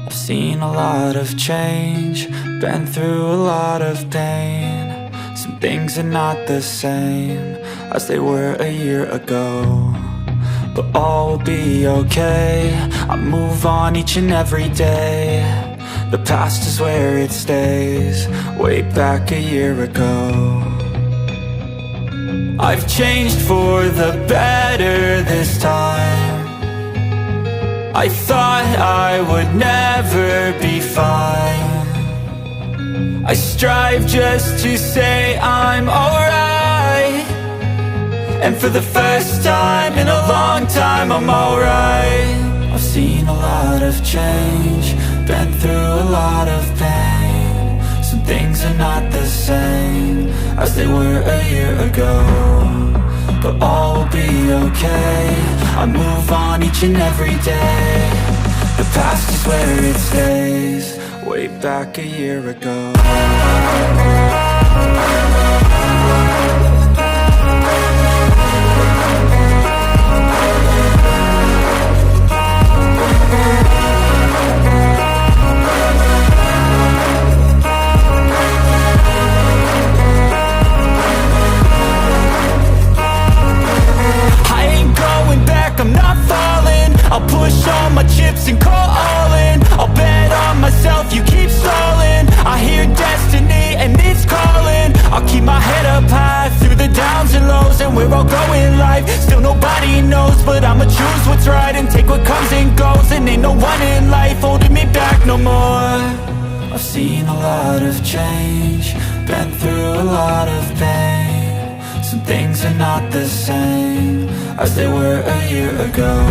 I've seen a lot of change, been through a lot of pain. Some things are not the same as they were a year ago, but all will be okay. I move on each and every day. The past is where it stays, way back a year ago. I've changed for the better this time. I thought I would never be fine. I strive just to say I'm alright, and for the first time in a long time I'm alright. I've seen a lot of change, been through a lot of pain. Some things are not the same as they were a year ago, but all will be okay. I move on each and every day. The past is where it stays, way back a year ago. I'm not falling, I'll push all my chips and call all in. I'll bet on myself, you keep stalling. I hear destiny and it's calling. I'll keep my head up high through the downs and lows, and we're all going life. Still nobody knows, but I'ma choose what's right and take what comes and goes. And ain't no one in life holding me back no more. I've seen a lot of change, been through a lot of pain. Some things are not the same as they were a year ago,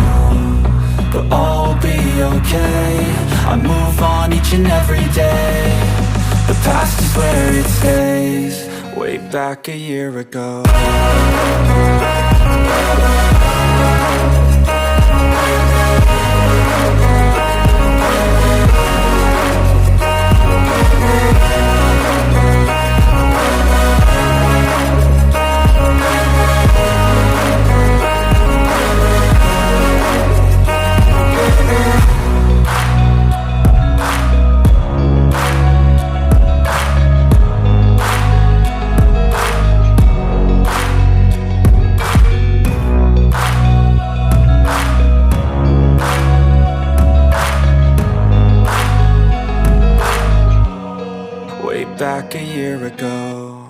but all will be okay. I move on each and every day. The past is where it stays, way back a year ago. Back a year ago.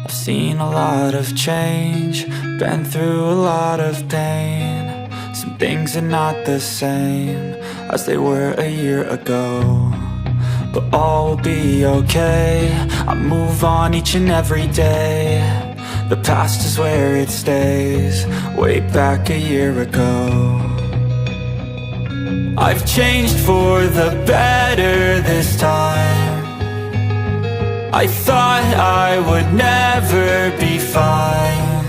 I've seen a lot of change, been through a lot of pain. Some things are not the same as they were a year ago, but all will be okay. I move on each and every day. The past is where it stays, way back a year ago. I've changed for the better this time. I thought I would never be fine.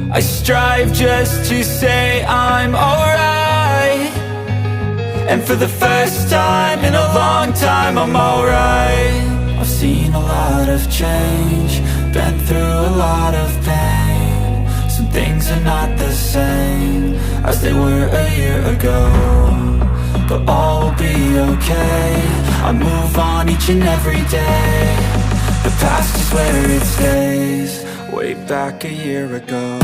I strive just to say I'm alright, and for the first time in a long time I'm alright. I've seen a lot of change, been through a lot of pain. Some things are not the same as they were a year ago, but all will be okay. I move on each and every day. The past is where it stays, way back a year ago.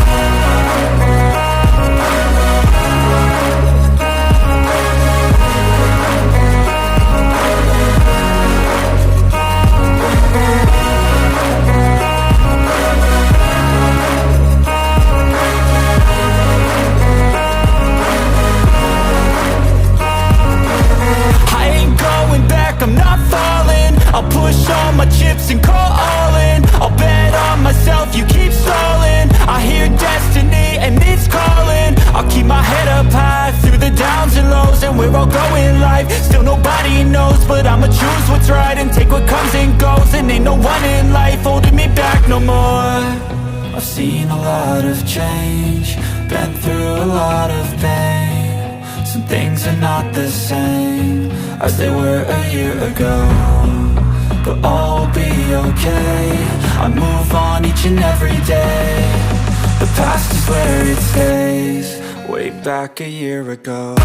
I'm not falling, I'll push all my chips and call all in. I'll bet on myself, you keep stalling. I hear destiny and it's calling. I'll keep my head up high through the downs and lows, and we're all going life. Still nobody knows, but I'ma choose what's right and take what comes and goes. And ain't no one in life holding me back no more. I've seen a lot of change, been through a lot of pain. Some things are not the same as they were a year ago, but all will be okay. I move on each and every day. The past is where it stays, way back a year ago.